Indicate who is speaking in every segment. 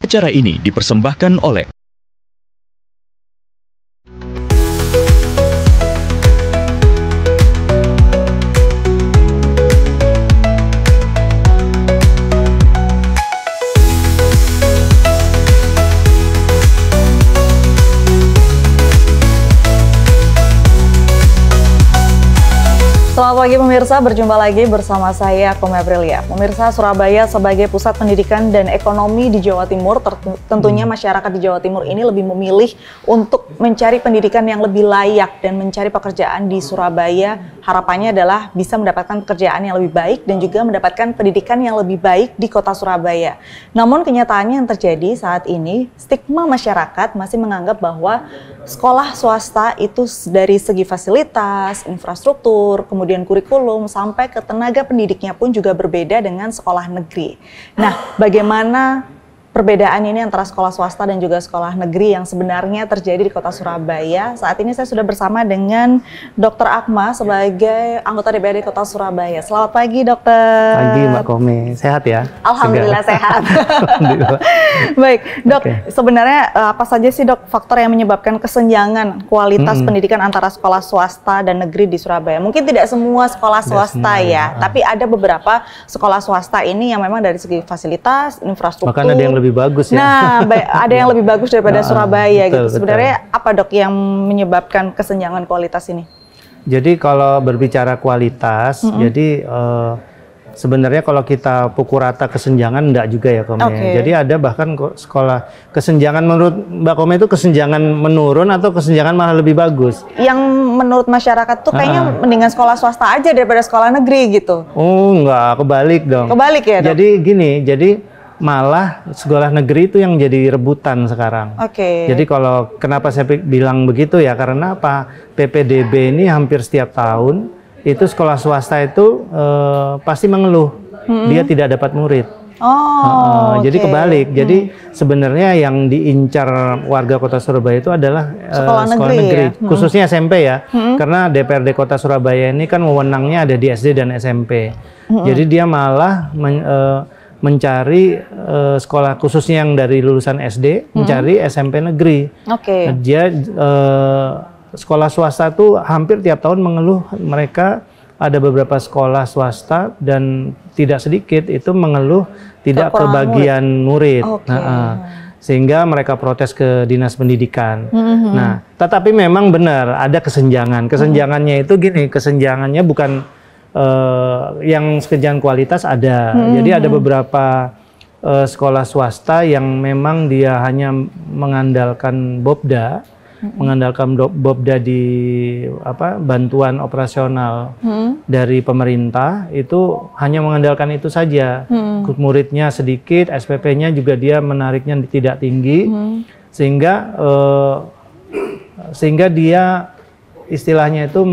Speaker 1: Acara ini dipersembahkan oleh
Speaker 2: Selamat pagi pemirsa, berjumpa lagi bersama saya Kome Aprilia. Pemirsa, Surabaya sebagai pusat pendidikan dan ekonomi di Jawa Timur, tentunya masyarakat di Jawa Timur ini lebih memilih untuk mencari pendidikan yang lebih layak dan mencari pekerjaan di Surabaya. Harapannya adalah bisa mendapatkan pekerjaan yang lebih baik dan juga mendapatkan pendidikan yang lebih baik di kota Surabaya. Namun kenyataannya yang terjadi saat ini, stigma masyarakat masih menganggap bahwa sekolah swasta itu dari segi fasilitas, infrastruktur, kemudian kurikulum, sampai ke tenaga pendidiknya pun juga berbeda dengan sekolah negeri. Nah, bagaimana perbedaan ini antara sekolah swasta dan juga sekolah negeri yang sebenarnya terjadi di kota Surabaya? Saat ini saya sudah bersama dengan Dr. Akma sebagai anggota DPRD Kota Surabaya. Selamat pagi, Dokter.
Speaker 3: Pagi, Mbak Kome. Sehat ya?
Speaker 2: Alhamdulillah sehat.
Speaker 3: Alhamdulillah.
Speaker 2: Baik, Dok. Sebenarnya apa saja sih, Dok, faktor yang menyebabkan kesenjangan kualitas pendidikan antara sekolah swasta dan negeri di Surabaya? Mungkin tidak semua sekolah swasta tapi ada beberapa sekolah swasta ini yang memang dari segi fasilitas, infrastruktur.
Speaker 3: Bahkan ada yang lebih bagus ya.
Speaker 2: Nah, ada yang lebih bagus daripada Surabaya gitu. Sebenarnya apa, Dok, yang menyebabkan kesenjangan kualitas ini?
Speaker 3: Jadi kalau berbicara kualitas, jadi sebenarnya kalau kita pukul rata kesenjangan enggak juga ya, Kome. Jadi ada bahkan sekolah kesenjangan menurut Mbak Kome itu kesenjangan menurun atau kesenjangan malah lebih bagus?
Speaker 2: Yang menurut masyarakat tuh kayaknya mendingan sekolah swasta aja daripada sekolah negeri gitu.
Speaker 3: Oh, enggak, kebalik dong.
Speaker 2: Kebalik ya, Dok?
Speaker 3: Jadi gini, malah sekolah negeri itu yang jadi rebutan sekarang. Jadi kalau kenapa saya bilang begitu ya, karena apa? PPDB ini hampir setiap tahun itu sekolah swasta itu pasti mengeluh dia tidak dapat murid. Jadi kebalik. Jadi sebenarnya yang diincar warga Kota Surabaya itu adalah sekolah negeri, khususnya SMP ya. Karena DPRD Kota Surabaya ini kan wewenangnya ada di SD dan SMP. Jadi dia malah mencari sekolah khususnya yang dari lulusan SD, mencari SMP negeri. Dia sekolah swasta tuh hampir tiap tahun mengeluh, mereka ada beberapa sekolah swasta dan tidak sedikit itu mengeluh tidak kebagian murid. Sehingga mereka protes ke Dinas Pendidikan. Nah, tetapi memang benar ada kesenjangan. Kesenjangannya itu gini, kesenjangannya bukan yang kesenjangan kualitas ada. Jadi ada beberapa sekolah swasta yang memang dia hanya mengandalkan Bobda, di bantuan operasional dari pemerintah, itu hanya mengandalkan itu saja. Muridnya sedikit, SPP-nya juga dia menariknya tidak tinggi, sehingga dia istilahnya itu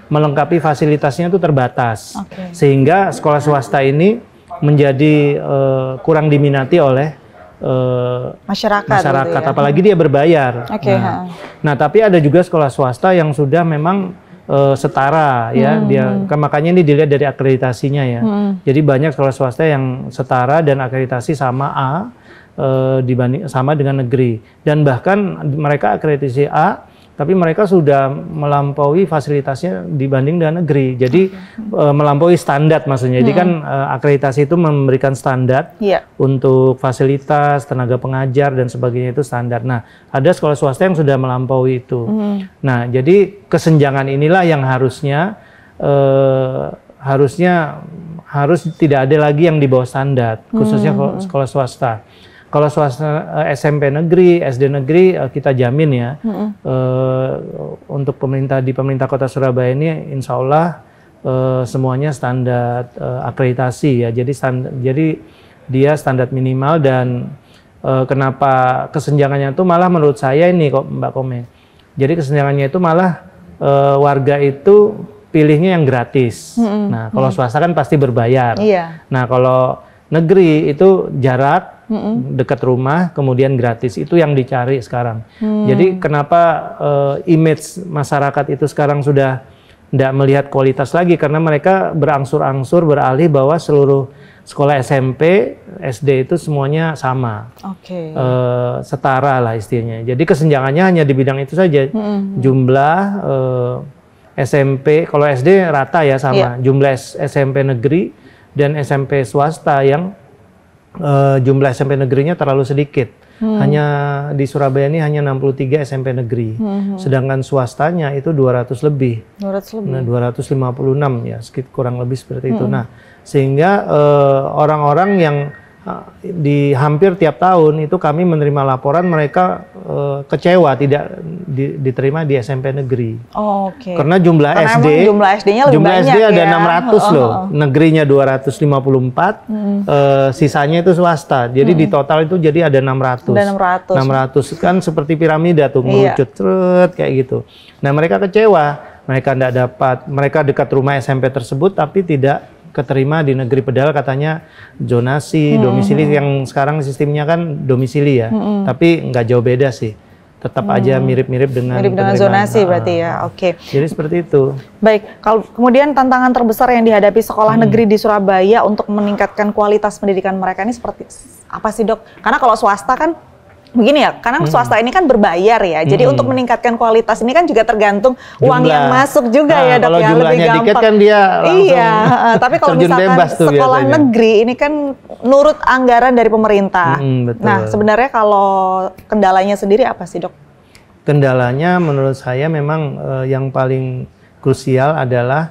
Speaker 3: melengkapi fasilitasnya itu terbatas, sehingga sekolah swasta ini menjadi kurang diminati oleh masyarakat gitu ya? Apalagi dia berbayar. Nah, tapi ada juga sekolah swasta yang sudah memang setara ya, makanya ini dilihat dari akreditasinya ya. Jadi banyak sekolah swasta yang setara dan akreditasi sama A dibanding sama dengan negeri, dan bahkan mereka akreditasi A tapi mereka sudah melampaui fasilitasnya dibanding dengan negeri. Jadi melampaui standar maksudnya. Jadi kan akreditasi itu memberikan standar untuk fasilitas, tenaga pengajar dan sebagainya, itu standar. Nah, ada sekolah swasta yang sudah melampaui itu. Nah, jadi kesenjangan inilah yang harusnya harus tidak ada lagi yang di bawah standar, khususnya sekolah swasta. Kalau swasta SMP negeri, SD negeri, kita jamin ya, untuk pemerintah Kota Surabaya ini, insya Allah semuanya standar akreditasi ya. Jadi dia standar minimal, dan kenapa kesenjangannya itu malah menurut saya ini kok, Mbak Kome. Jadi kesenjangannya itu malah warga itu pilihnya yang gratis. Nah, kalau swasta kan pasti berbayar. Nah, kalau negeri itu jarak dekat rumah, kemudian gratis, itu yang dicari sekarang. Jadi kenapa image masyarakat itu sekarang sudah nggak melihat kualitas lagi karena mereka berangsur-angsur beralih bahwa seluruh sekolah SMP, SD itu semuanya sama, setara lah istilahnya. Jadi kesenjangannya hanya di bidang itu saja. Jumlah SMP, kalau SD rata ya sama. Jumlah SMP negeri dan SMP swasta yang jumlah SMP negerinya terlalu sedikit. Hanya di Surabaya ini hanya 63 SMP negeri. Sedangkan swastanya itu 200 lebih. 200 lebih. Nah, 256 ya, sekitar kurang lebih seperti itu. Nah, sehingga orang-orang yang di hampir tiap tahun itu kami menerima laporan mereka kecewa tidak diterima di SMP negeri. Karena jumlah SD-nya lebih banyak, SD ada 600 loh, negerinya 254, sisanya itu swasta. Jadi di total itu jadi ada 600. 600 kan seperti piramida tuh mengerucut kayak gitu. Nah, mereka kecewa, mereka tidak dapat, mereka dekat rumah SMP tersebut tapi tidak keterima di negeri, padahal katanya zonasi, domisili yang sekarang sistemnya kan domisili ya, tapi nggak jauh beda sih, tetap aja mirip-mirip dengan
Speaker 2: zonasi berarti ya.
Speaker 3: Jadi seperti itu.
Speaker 2: Baik, kalau kemudian tantangan terbesar yang dihadapi sekolah negeri di Surabaya untuk meningkatkan kualitas pendidikan mereka ini seperti apa sih, Dok? Karena kalau swasta kan begini ya, karena swasta ini kan berbayar ya, jadi untuk meningkatkan kualitas ini kan juga tergantung uang yang masuk juga ya, Dok, ya, lebih gampang.
Speaker 3: Dikit kan dia langsung
Speaker 2: tapi kalau misalkan sekolah negeri ini kan nurut anggaran dari pemerintah. Nah, sebenarnya kalau kendalanya sendiri apa sih, Dok?
Speaker 3: Kendalanya menurut saya memang yang paling krusial adalah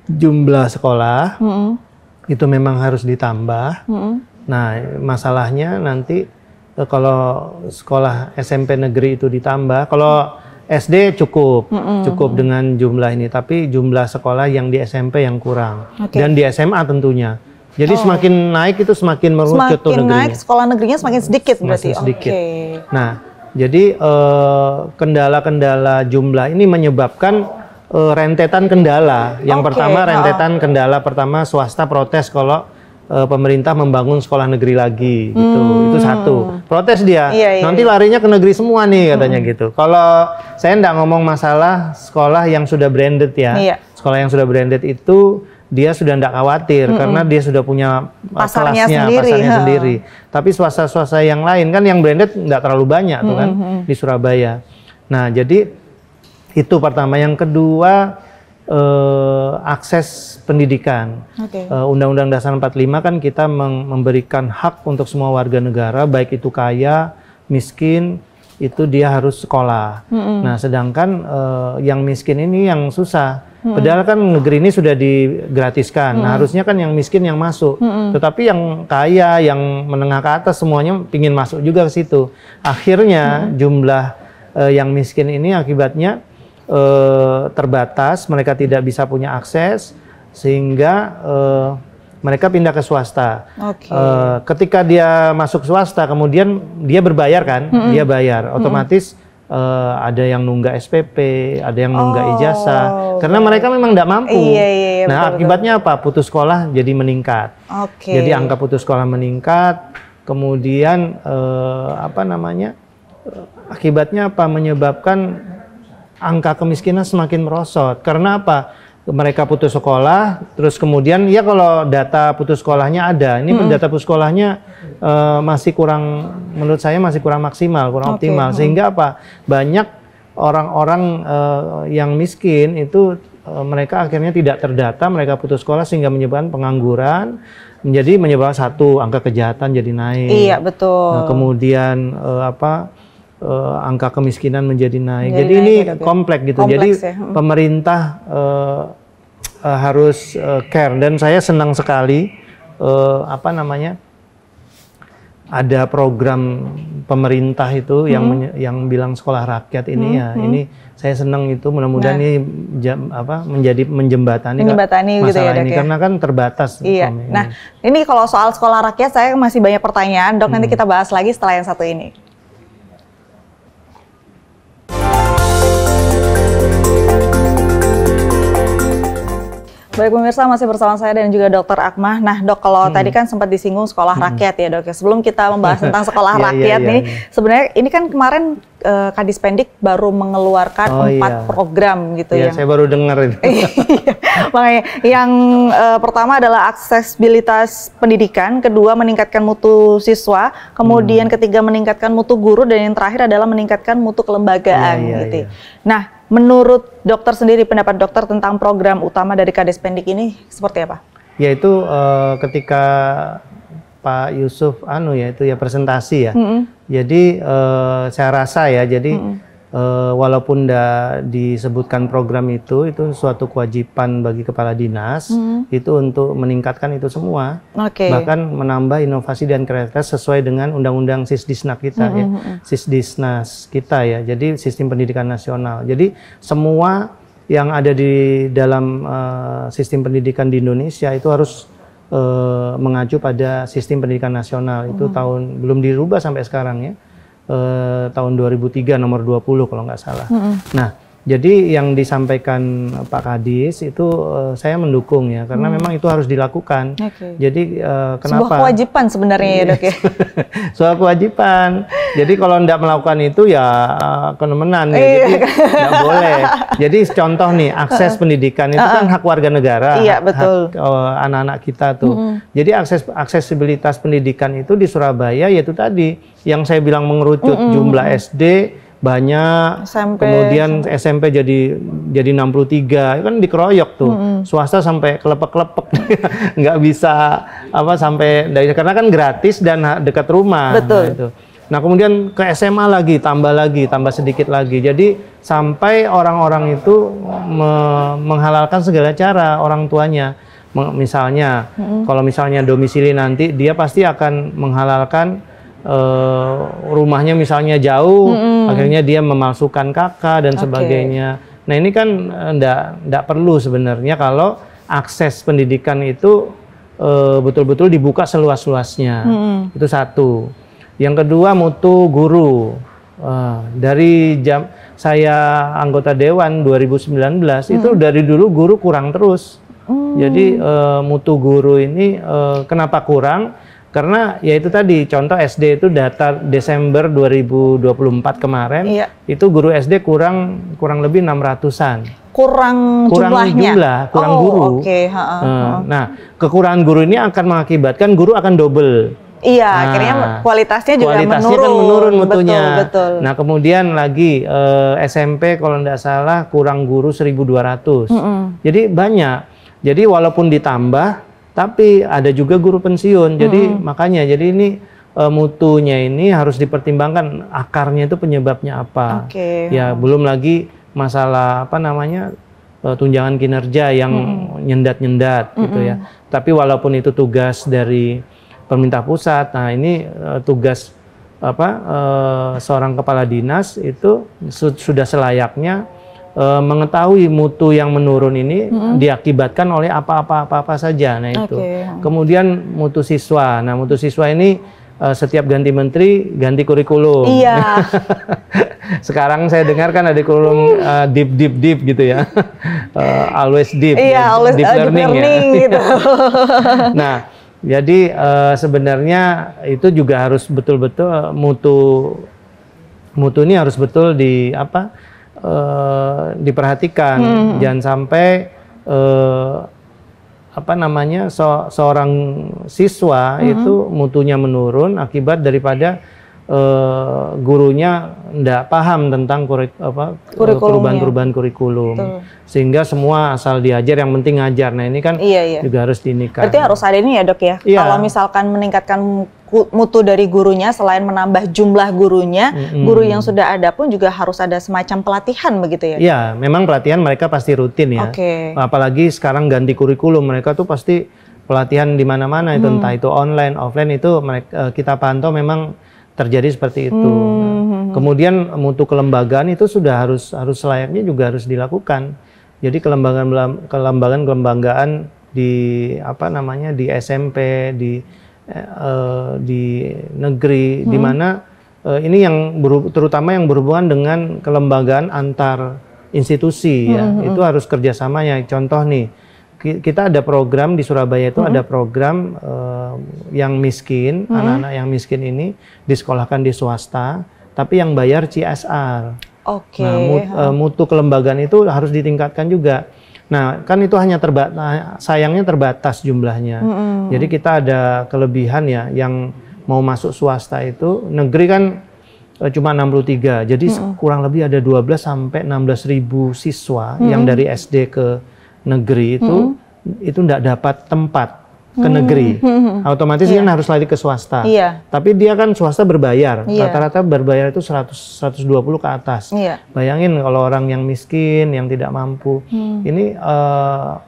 Speaker 3: jumlah sekolah, itu memang harus ditambah. Nah, masalahnya nanti kalau sekolah SMP negeri itu ditambah, kalau SD cukup dengan jumlah ini, tapi jumlah sekolah yang di SMP yang kurang, dan di SMA tentunya. Jadi semakin naik itu semakin merucut tuh negerinya. Semakin naik
Speaker 2: sekolah negerinya semakin sedikit berarti.
Speaker 3: Sedikit. Nah, jadi kendala-kendala jumlah ini menyebabkan rentetan kendala. Yang pertama rentetan kendala pertama swasta protes kalau pemerintah membangun sekolah negeri lagi gitu. Itu satu. Protes dia. Nanti larinya ke negeri semua nih katanya gitu. Kalau saya enggak ngomong masalah sekolah yang sudah branded ya. Sekolah yang sudah branded itu dia sudah enggak khawatir karena dia sudah punya pasarnya sendiri. Tapi swasta-swasta yang lain kan yang branded enggak terlalu banyak tuh kan di Surabaya. Nah, jadi itu pertama. Yang kedua akses pendidikan. Undang-Undang Dasar 45 kan kita memberikan hak untuk semua warga negara, baik itu kaya, miskin, itu dia harus sekolah. Nah, sedangkan yang miskin ini yang susah. Padahal kan negeri ini sudah digratiskan. Nah, harusnya kan yang miskin yang masuk. Tetapi yang kaya, yang menengah ke atas semuanya pingin masuk juga ke situ. Akhirnya jumlah yang miskin ini akibatnya terbatas, mereka tidak bisa punya akses, sehingga mereka pindah ke swasta. Ketika dia masuk swasta, kemudian dia berbayar kan, dia bayar, otomatis ada yang nunggak SPP, ada yang nunggak ijazah, karena mereka memang tidak mampu. Nah, akibatnya apa? Putus sekolah jadi meningkat. Jadi angka putus sekolah meningkat, kemudian akibatnya apa? Menyebabkan angka kemiskinan semakin merosot. Karena apa? Mereka putus sekolah, terus kemudian ya kalau data putus sekolahnya ada, ini data putus sekolahnya masih kurang, menurut saya masih kurang maksimal, kurang optimal. Sehingga apa? Banyak orang-orang yang miskin itu mereka akhirnya tidak terdata, mereka putus sekolah sehingga menyebabkan pengangguran, menjadi menyebabkan satu, angka kejahatan jadi naik.
Speaker 2: Iya, betul.
Speaker 3: Nah, kemudian angka kemiskinan menjadi naik. Jadi ini kompleks gitu. Jadi pemerintah harus care, dan saya senang sekali ada program pemerintah itu yang bilang sekolah rakyat ini ya. Ini saya senang itu, mudah-mudahan ini menjembatani masalah gitu ya, ini karena kan terbatas.
Speaker 2: Nah, ini kalau soal sekolah rakyat saya masih banyak pertanyaan, Dok. Nanti kita bahas lagi setelah yang satu ini. Baik pemirsa, masih bersama saya dan juga Dokter Akmah. Nah dok, kalau tadi kan sempat disinggung sekolah rakyat ya dok. Sebelum kita membahas tentang sekolah rakyat nih, sebenarnya ini kan kemarin Kadispendik baru mengeluarkan 4 program gitu ya.
Speaker 3: Saya baru dengar itu.
Speaker 2: Makanya yang pertama adalah aksesibilitas pendidikan, kedua meningkatkan mutu siswa, kemudian ketiga meningkatkan mutu guru, dan yang terakhir adalah meningkatkan mutu kelembagaan gitu. Nah, menurut dokter sendiri, pendapat dokter tentang program utama dari Kadispendik ini seperti apa?
Speaker 3: Yaitu ketika Pak Yusuf presentasi ya. Jadi saya rasa ya, jadi walaupun tidak disebutkan program itu suatu kewajiban bagi kepala dinas itu untuk meningkatkan itu semua, bahkan menambah inovasi dan kreativitas sesuai dengan undang-undang Sisdisnak kita ya, Sisdisnas kita ya. Jadi sistem pendidikan nasional. Jadi semua yang ada di dalam sistem pendidikan di Indonesia itu harus mengacu pada sistem pendidikan nasional. Itu belum dirubah sampai sekarang ya. Tahun 2003 nomor 20 kalau nggak salah. Nah, jadi yang disampaikan Pak Kadis itu saya mendukung ya, karena memang itu harus dilakukan. Jadi kenapa?
Speaker 2: Sebuah kewajiban sebenarnya ya dok ya.
Speaker 3: Soal kewajiban. Jadi kalau tidak melakukan itu ya kenemenan ya. Jadi tidak boleh. Jadi contoh nih, akses pendidikan itu kan hak warga negara.
Speaker 2: Iya, betul.
Speaker 3: Hak anak-anak kita tuh. Jadi aksesibilitas pendidikan itu di Surabaya yaitu tadi yang saya bilang mengerucut jumlah SD banyak, kemudian SMP jadi 63, kan dikeroyok tuh. Swasta sampai kelepek-kelepek, nggak bisa sampai karena kan gratis dan dekat rumah.
Speaker 2: Betul.
Speaker 3: Nah, itu. Nah kemudian ke SMA lagi, tambah sedikit lagi. Jadi sampai orang-orang itu menghalalkan segala cara orang tuanya. Misalnya, kalau misalnya domisili nanti, dia pasti akan menghalalkan rumahnya misalnya jauh, akhirnya dia memalsukan kakak dan sebagainya. Nah ini kan enggak perlu sebenarnya kalau akses pendidikan itu betul-betul dibuka seluas-luasnya. Itu satu. Yang kedua, mutu guru. Dari saya anggota Dewan 2019 itu dari dulu guru kurang terus. Jadi mutu guru ini kenapa kurang? Karena ya itu tadi, contoh SD itu data Desember 2024 kemarin, itu guru SD kurang lebih 600-an.
Speaker 2: Kurang jumlahnya?
Speaker 3: Kurang guru. Nah, kekurangan guru ini akan mengakibatkan guru akan double.
Speaker 2: Iya, akhirnya kualitasnya juga menurun.
Speaker 3: Kan menurun mutunya.
Speaker 2: Betul.
Speaker 3: Nah, kemudian lagi SMP kalau tidak salah kurang guru 1.200. Jadi banyak. Jadi walaupun ditambah, tapi ada juga guru pensiun. Jadi makanya, jadi ini mutunya ini harus dipertimbangkan akarnya itu penyebabnya apa. Ya, belum lagi masalah tunjangan kinerja yang nyendat-nyendat gitu ya. Tapi walaupun itu tugas dari pemerintah pusat, nah ini tugas seorang kepala dinas itu sudah selayaknya mengetahui mutu yang menurun ini diakibatkan oleh apa saja. Nah itu. Kemudian mutu siswa. Nah mutu siswa ini setiap ganti menteri ganti kurikulum.
Speaker 2: Iya.
Speaker 3: Sekarang saya dengar kan ada kurikulum deep gitu ya. Always deep.
Speaker 2: Iya, always deep learning ya. Gitu.
Speaker 3: Nah, jadi sebenarnya itu juga harus betul-betul mutu ini harus betul diperhatikan. Jangan sampai seorang siswa itu mutunya menurun akibat daripada gurunya tidak paham tentang perubahan kurikulum. Sehingga semua asal diajar, yang penting ngajar. Nah ini kan juga harus diinikan.
Speaker 2: Berarti harus ada ini ya dok ya. Kalau misalkan meningkatkan mutu dari gurunya, selain menambah jumlah gurunya, guru yang sudah ada pun juga harus ada semacam pelatihan begitu ya?
Speaker 3: Iya, memang pelatihan mereka pasti rutin ya. Apalagi sekarang ganti kurikulum, mereka tuh pasti pelatihan di mana-mana itu, entah itu online, offline, itu kita pantau memang terjadi seperti itu. Kemudian mutu kelembagaan itu sudah harus selayaknya juga harus dilakukan. Jadi kelembagaan di di SMP, di negeri, di mana ini yang terutama yang berhubungan dengan kelembagaan antar institusi ya, itu harus kerjasamanya. Contoh nih, kita ada program di Surabaya itu ada program yang miskin, anak-anak yang miskin ini disekolahkan di swasta, tapi yang bayar CSR.
Speaker 2: Oke.
Speaker 3: Nah, mutu kelembagaan itu harus ditingkatkan juga. Nah, kan itu hanya sayangnya terbatas jumlahnya. Jadi kita ada kelebihan ya, yang mau masuk swasta itu, negeri kan cuma 63. Jadi kurang lebih ada 12 sampai 16.000 siswa yang dari SD ke negeri itu enggak dapat tempat ke negeri. Otomatis kan harus lari ke swasta. Tapi dia kan swasta berbayar. Rata-rata berbayar itu 120 ke atas. Bayangin kalau orang yang miskin, yang tidak mampu. Ini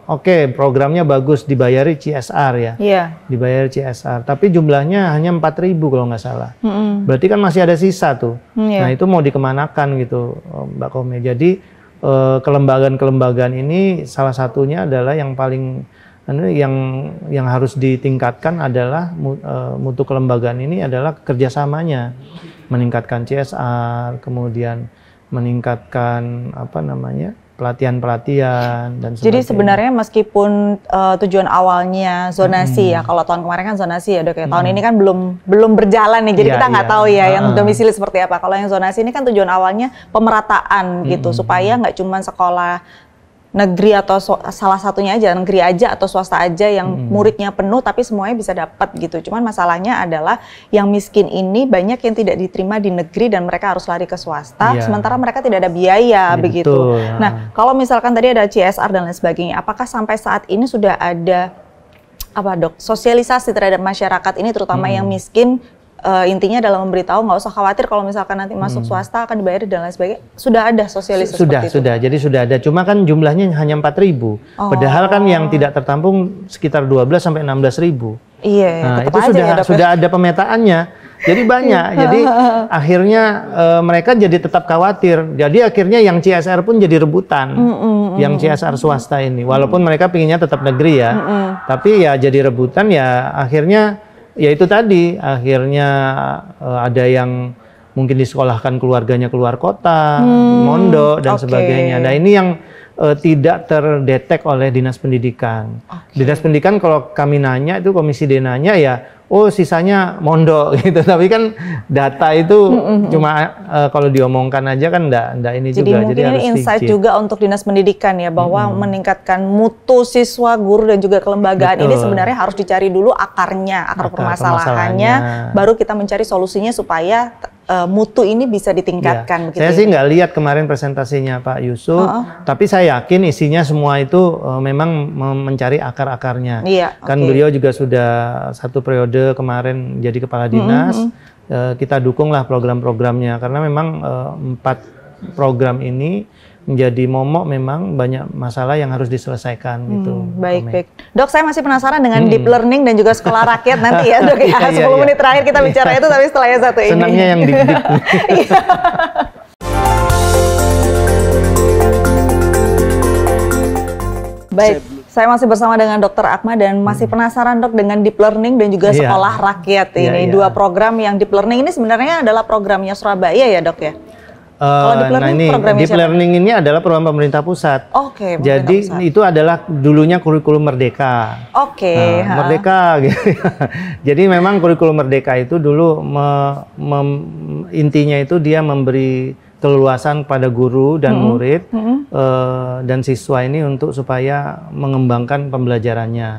Speaker 3: oke, programnya bagus, dibayari CSR ya. Dibayar CSR. Tapi jumlahnya hanya 4.000 kalau nggak salah. Berarti kan masih ada sisa tuh. Nah, itu mau dikemanakan gitu, Mbak Kome. Jadi kelembagaan-kelembagaan ini salah satunya adalah yang paling yang harus ditingkatkan adalah mutu kelembagaan ini adalah kerjasamanya, meningkatkan CSR, kemudian meningkatkan pelatihan-pelatihan dan sebagainya.
Speaker 2: Jadi sebenarnya meskipun tujuan awalnya zonasi ya, kalau tahun kemarin kan zonasi ya Dok ya, tahun ini kan belum berjalan nih, jadi kita nggak tahu ya yang domisili seperti apa. Kalau yang zonasi ini kan tujuan awalnya pemerataan gitu, supaya nggak cuma sekolah negeri atau salah satunya aja, negeri aja atau swasta aja yang muridnya penuh tapi semuanya bisa dapat gitu. Cuman masalahnya adalah yang miskin ini banyak yang tidak diterima di negeri dan mereka harus lari ke swasta, sementara mereka tidak ada biaya begitu. Nah, kalau misalkan tadi ada CSR dan lain sebagainya, apakah sampai saat ini sudah ada Dok, sosialisasi terhadap masyarakat ini terutama yang miskin? Intinya dalam memberitahu nggak usah khawatir kalau misalkan nanti masuk swasta akan dibayar dan lain sebagainya. Sudah ada sosialisasi seperti itu?
Speaker 3: Jadi sudah ada. Cuma kan jumlahnya hanya 4.000. Padahal kan yang tidak tertampung sekitar 12 sampai 16.000. Nah, itu sudah ada pemetaannya. Jadi banyak. Jadi akhirnya mereka jadi tetap khawatir. Jadi akhirnya yang CSR pun jadi rebutan. Yang CSR swasta ini. Walaupun mereka pinginnya tetap negeri ya. Tapi ya jadi rebutan ya akhirnya. Ya itu tadi, akhirnya ada yang mungkin disekolahkan keluarganya keluar kota, mondok dan sebagainya. Nah ini yang tidak terdetek oleh Dinas Pendidikan. Dinas Pendidikan kalau kami nanya itu Komisi D nanya ya, oh sisanya mondok gitu. Tapi kan data itu cuma kalau diomongkan aja kan enggak ini
Speaker 2: jadi
Speaker 3: juga.
Speaker 2: Mungkin jadi ini insight juga untuk Dinas Pendidikan ya, bahwa meningkatkan mutu siswa, guru dan juga kelembagaan ini sebenarnya harus dicari dulu akarnya, akar permasalahannya, baru kita mencari solusinya supaya mutu ini bisa ditingkatkan.
Speaker 3: Saya sih nggak lihat kemarin presentasinya Pak Yusuf, tapi saya yakin isinya semua itu memang mencari akar-akarnya. Kan beliau juga sudah 1 periode kemarin jadi kepala dinas, kita dukunglah program-programnya karena memang 4 program ini menjadi momok, memang banyak masalah yang harus diselesaikan gitu.
Speaker 2: Baik. Dok, saya masih penasaran dengan deep learning dan juga sekolah rakyat nanti ya Dok ya. 10 menit terakhir kita bicara itu, tapi setelah yang satu ini.
Speaker 3: Senangnya yang deep.
Speaker 2: Baik, saya masih bersama dengan Dr. Akma dan masih penasaran Dok dengan deep learning dan juga sekolah rakyat ini. Dua program yang deep learning ini sebenarnya adalah programnya Surabaya ya Dok ya?
Speaker 3: Deep learning ini adalah program pemerintah pusat. Jadi itu adalah dulunya kurikulum Merdeka. Merdeka gitu. Jadi memang kurikulum Merdeka itu dulu intinya itu dia memberi keleluasan pada guru dan murid dan siswa ini untuk supaya mengembangkan pembelajarannya.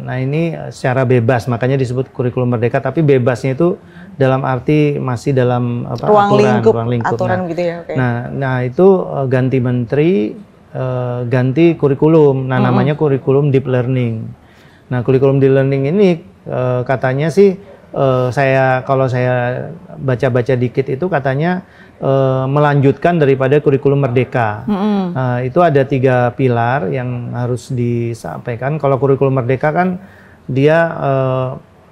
Speaker 3: Nah ini secara bebas, makanya disebut kurikulum Merdeka. Tapi bebasnya itu dalam arti masih dalam
Speaker 2: ruang lingkup. Aturan gitu ya.
Speaker 3: Nah itu ganti menteri, ganti kurikulum. Nah namanya kurikulum deep learning. Nah kurikulum deep learning ini katanya sih kalau saya baca-baca dikit itu katanya melanjutkan daripada kurikulum Merdeka. Itu ada 3 pilar yang harus disampaikan. Kalau kurikulum Merdeka kan dia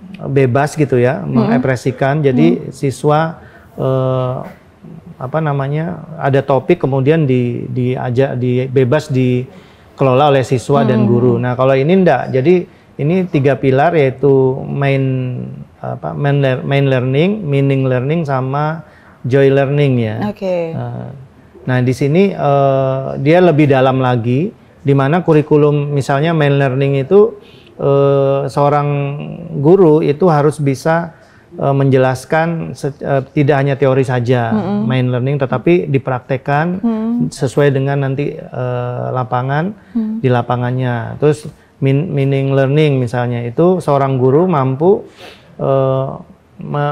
Speaker 3: bebas gitu ya, mengekspresikan. Jadi siswa ada topik kemudian bebas dikelola oleh siswa dan guru. Nah kalau ini enggak. Jadi ini 3 pilar, yaitu main learning, meaning learning, sama joy learning ya. Nah di sini dia lebih dalam lagi. di mana kurikulum misalnya main learning itu seorang guru itu harus bisa menjelaskan tidak hanya teori saja main learning, tetapi dipraktekkan sesuai dengan nanti lapangan di lapangannya. Terus meaning learning misalnya itu seorang guru mampu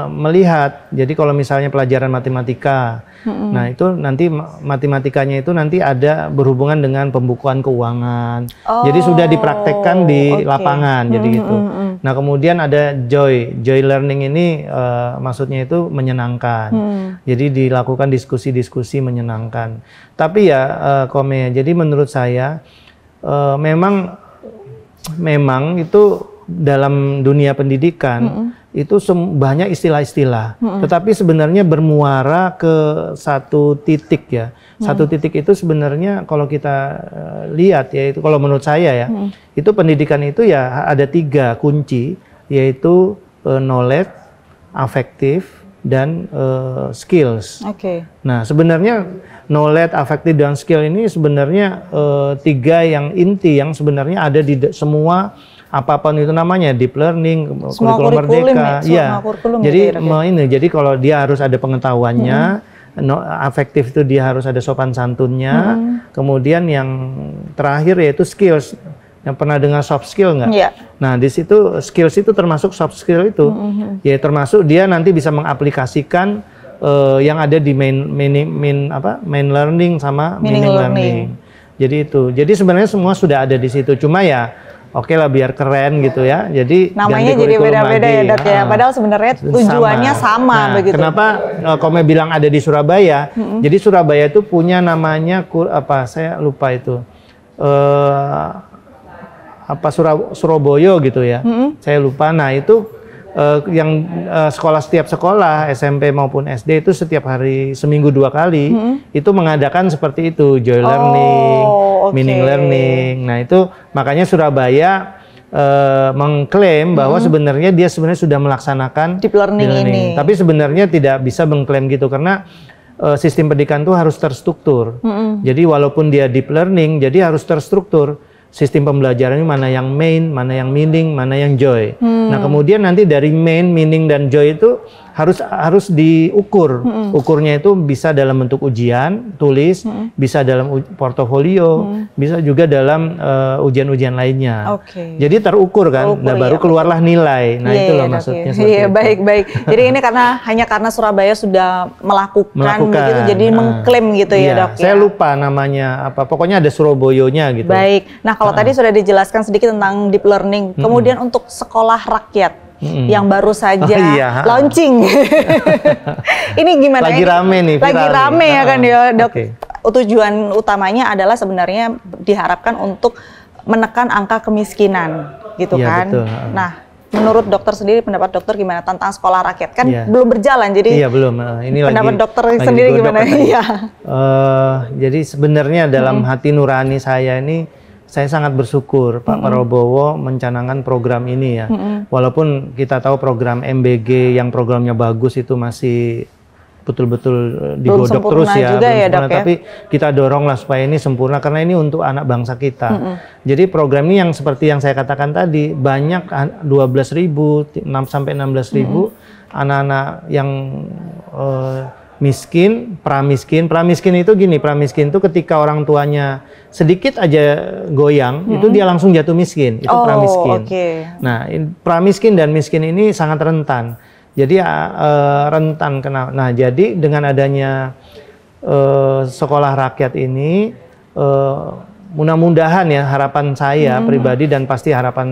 Speaker 3: melihat. Jadi kalau misalnya pelajaran matematika, nah itu nanti matematikanya itu nanti ada berhubungan dengan pembukuan keuangan. Jadi sudah dipraktekkan di lapangan, jadi gitu. Nah kemudian ada joy learning ini maksudnya itu menyenangkan. Jadi dilakukan diskusi-diskusi menyenangkan. Tapi ya jadi menurut saya memang itu dalam dunia pendidikan itu banyak istilah-istilah, tetapi sebenarnya bermuara ke satu titik ya. Satu titik itu sebenarnya kalau kita lihat ya, itu kalau menurut saya ya, itu pendidikan itu ya ada 3 kunci, yaitu knowledge, affective, dan skills. Nah sebenarnya knowledge, affective, dan skill ini sebenarnya 3 yang inti yang sebenarnya ada di semua apapun itu namanya, deep learning, kurikulum merdeka, ya. Jadi kalau dia harus ada pengetahuannya, afektif itu dia harus ada sopan santunnya. Kemudian yang terakhir yaitu skills. Yang pernah dengar soft skill nggak? Yeah. Nah di situ skills itu termasuk soft skill itu, ya termasuk dia nanti bisa mengaplikasikan yang ada di main learning sama meaning learning. Jadi itu. Jadi sebenarnya semua sudah ada di situ. Cuma ya oke lah biar keren gitu ya. Jadi
Speaker 2: namanya jadi beda-beda ya Dok ya. Padahal sebenarnya tujuannya sama begitu.
Speaker 3: Kenapa Kome bilang ada di Surabaya? Jadi Surabaya itu punya namanya saya lupa itu. Surabaya gitu ya. Saya lupa. Nah, itu yang setiap sekolah SMP maupun SD itu setiap hari seminggu 2 kali itu mengadakan seperti itu, joy learning, meaning learning. Nah itu makanya Surabaya mengklaim bahwa sebenarnya dia sudah melaksanakan
Speaker 2: deep learning ini.
Speaker 3: Tapi sebenarnya tidak bisa mengklaim gitu karena sistem pendidikan itu harus terstruktur. Jadi walaupun dia deep learning, jadi harus terstruktur. Sistem pembelajarannya mana yang main, mana yang meaning, mana yang joy. Nah kemudian nanti dari main, meaning, dan joy itu harus diukur. Ukurnya itu bisa dalam bentuk ujian, tulis, bisa dalam portofolio, bisa juga dalam ujian-ujian lainnya. Jadi terukur kan, nah baru keluarlah nilai. Nah itu loh maksudnya.
Speaker 2: Iya baik. Jadi ini hanya karena Surabaya sudah melakukan begitu, jadi mengklaim gitu ya Dok.
Speaker 3: Saya lupa namanya apa, pokoknya ada Surabayanya gitu.
Speaker 2: Baik. Nah kalau tadi sudah dijelaskan sedikit tentang deep learning, kemudian untuk sekolah rakyat yang baru saja launching. Ini gimana?
Speaker 3: Lagi rame nih.
Speaker 2: Lagi rame ya kan ya Dok. Tujuan utamanya adalah sebenarnya diharapkan untuk menekan angka kemiskinan gitu kan. Betul. Nah menurut dokter sendiri, pendapat dokter gimana tentang sekolah rakyat? Kan belum berjalan, jadi
Speaker 3: belum. Ini
Speaker 2: pendapat dokter sendiri gimana?
Speaker 3: Jadi sebenarnya dalam hati nurani saya ini, saya sangat bersyukur Pak Prabowo mencanangkan program ini ya. Walaupun kita tahu program MBG yang programnya bagus itu masih betul-betul digodok terus ya, tapi kita doronglah supaya ini sempurna karena ini untuk anak bangsa kita. Jadi program ini yang seperti yang saya katakan tadi, banyak 12.000 sampai 16.000 anak-anak yang miskin, pramiskin itu gini, pramiskin itu ketika orang tuanya sedikit aja goyang, itu dia langsung jatuh miskin, itu pramiskin. Nah, pramiskin dan miskin ini sangat rentan. Jadi rentan kena. Nah, jadi dengan adanya sekolah rakyat ini, mudah-mudahan ya harapan saya pribadi dan pasti harapan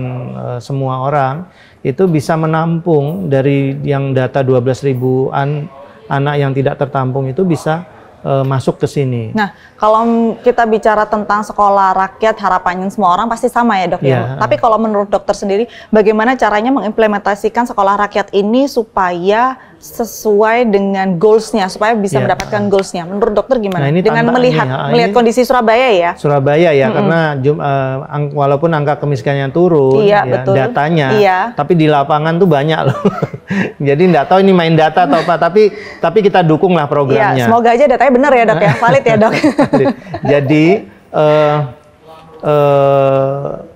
Speaker 3: semua orang itu bisa menampung dari yang data 12.000-an anak yang tidak tertampung itu bisa masuk ke sini.
Speaker 2: Nah, kalau kita bicara tentang sekolah rakyat, harapannya semua orang pasti sama ya Dok ya. Tapi kalau menurut dokter sendiri, bagaimana caranya mengimplementasikan sekolah rakyat ini supaya sesuai dengan goals-nya, supaya bisa mendapatkan goals-nya? Menurut dokter gimana? Nah, dengan melihat kondisi Surabaya ya?
Speaker 3: Surabaya ya, karena walaupun angka kemiskinannya turun, datanya, tapi di lapangan tuh banyak loh. Jadi nggak tahu ini main data atau apa, tapi kita dukunglah programnya.
Speaker 2: Semoga aja datanya benar ya Dok ya, valid ya Dok.
Speaker 3: Jadi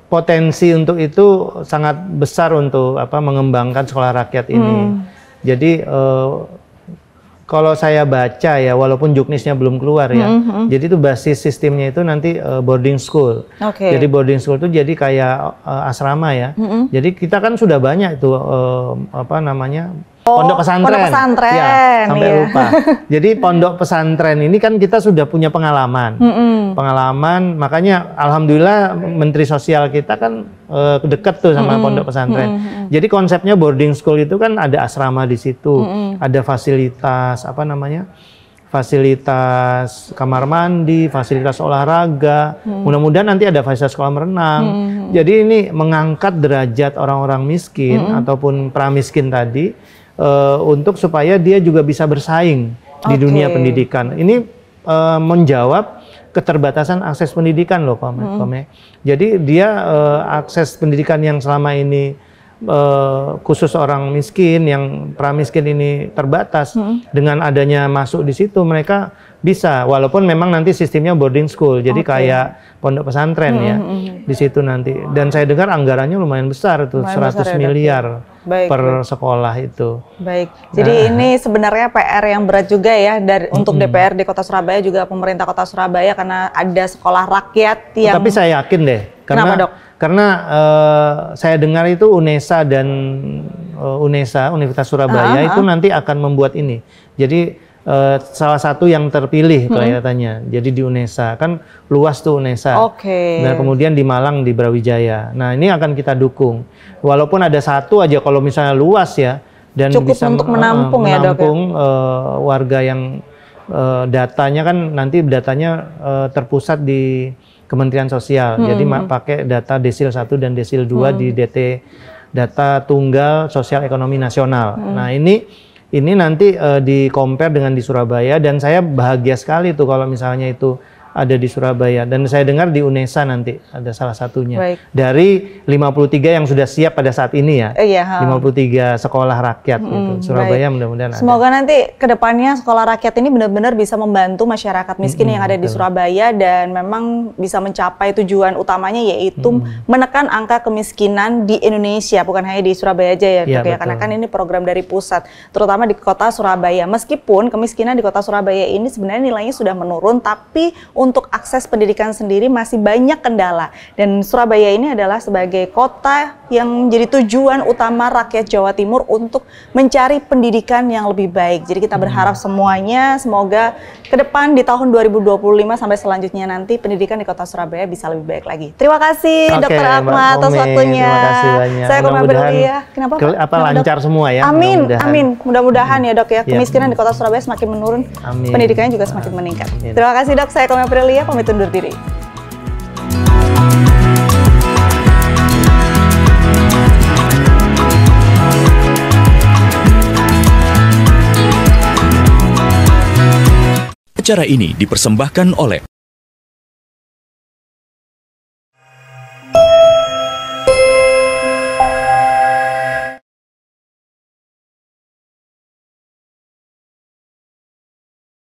Speaker 3: potensi untuk itu sangat besar untuk mengembangkan sekolah rakyat ini. Jadi kalau saya baca ya, walaupun juknisnya belum keluar ya, jadi itu basis sistemnya itu nanti boarding school. Jadi boarding school itu jadi kayak asrama ya. Jadi kita kan sudah banyak itu pondok pesantren.
Speaker 2: Pondok pesantren.
Speaker 3: Ya, sampai lupa. Jadi pondok pesantren ini kan kita sudah punya pengalaman. Pengalaman, makanya alhamdulillah Menteri Sosial kita kan dekat tuh sama pondok pesantren. Jadi konsepnya boarding school itu kan ada asrama di situ, ada fasilitas fasilitas kamar mandi, fasilitas olahraga. Mudah-mudahan nanti ada fasilitas kolam renang. Jadi ini mengangkat derajat orang-orang miskin ataupun pramiskin tadi untuk supaya dia juga bisa bersaing di dunia pendidikan. Ini menjawab keterbatasan akses pendidikan loh, Kome. Jadi dia akses pendidikan yang selama ini khusus orang miskin, yang pramiskin ini terbatas. Dengan adanya masuk di situ mereka bisa, walaupun memang nanti sistemnya boarding school, jadi kayak pondok pesantren ya di situ nanti. Dan saya dengar anggarannya lumayan besar tuh, 100 miliar per sekolah itu.
Speaker 2: Baik. Jadi ini sebenarnya PR yang berat juga ya untuk DPRD Kota Surabaya, juga pemerintah Kota Surabaya, karena ada sekolah rakyat yang.
Speaker 3: Tapi saya yakin deh.
Speaker 2: Kenapa, Dok?
Speaker 3: Karena saya dengar itu UNESA dan Universitas Surabaya itu nanti akan membuat ini. Jadi salah satu yang terpilih kelihatannya. Jadi di UNESA kan luas tuh UNESA. Dan kemudian di Malang di Brawijaya. Nah ini akan kita dukung. Walaupun ada satu aja, kalau misalnya luas ya dan cukup bisa
Speaker 2: untuk menampung ya, Dok,
Speaker 3: warga yang datanya kan nanti terpusat di Kementerian Sosial. Jadi pakai data desil 1 dan desil 2 di DT data tunggal sosial ekonomi nasional. Nah ini nanti di-compare dengan di Surabaya, dan saya bahagia sekali tuh kalau misalnya itu ada di Surabaya, dan saya dengar di UNESA nanti ada salah satunya. Dari 53 yang sudah siap pada saat ini ya. 53 sekolah rakyat gitu. Surabaya mudah-mudahan ada.
Speaker 2: Semoga nanti kedepannya sekolah rakyat ini benar-benar bisa membantu masyarakat miskin yang ada di Surabaya, dan memang bisa mencapai tujuan utamanya, yaitu menekan angka kemiskinan di Indonesia, bukan hanya di Surabaya aja ya, Dok, ya. Karena kan ini program dari pusat, terutama di Kota Surabaya. Meskipun kemiskinan di Kota Surabaya ini sebenarnya nilainya sudah menurun, tapi untuk akses pendidikan sendiri masih banyak kendala. Dan Surabaya ini adalah sebagai kota yang menjadi tujuan utama rakyat Jawa Timur untuk mencari pendidikan yang lebih baik. Jadi kita berharap semuanya, semoga ke depan di tahun 2025 sampai selanjutnya nanti pendidikan di Kota Surabaya bisa lebih baik lagi. Terima kasih Dr. Ahmad atas waktunya.
Speaker 3: Terima kasih banyak.
Speaker 2: Saya Komabelia. Kenapa?
Speaker 3: Lancar semua ya.
Speaker 2: Amin, amin. Mudah-mudahan ya, Dok, ya. Kemiskinan di Kota Surabaya semakin menurun, pendidikannya juga semakin meningkat. Terima kasih, Dok. Saya Komabelia, pamit undur diri.
Speaker 1: Acara ini dipersembahkan oleh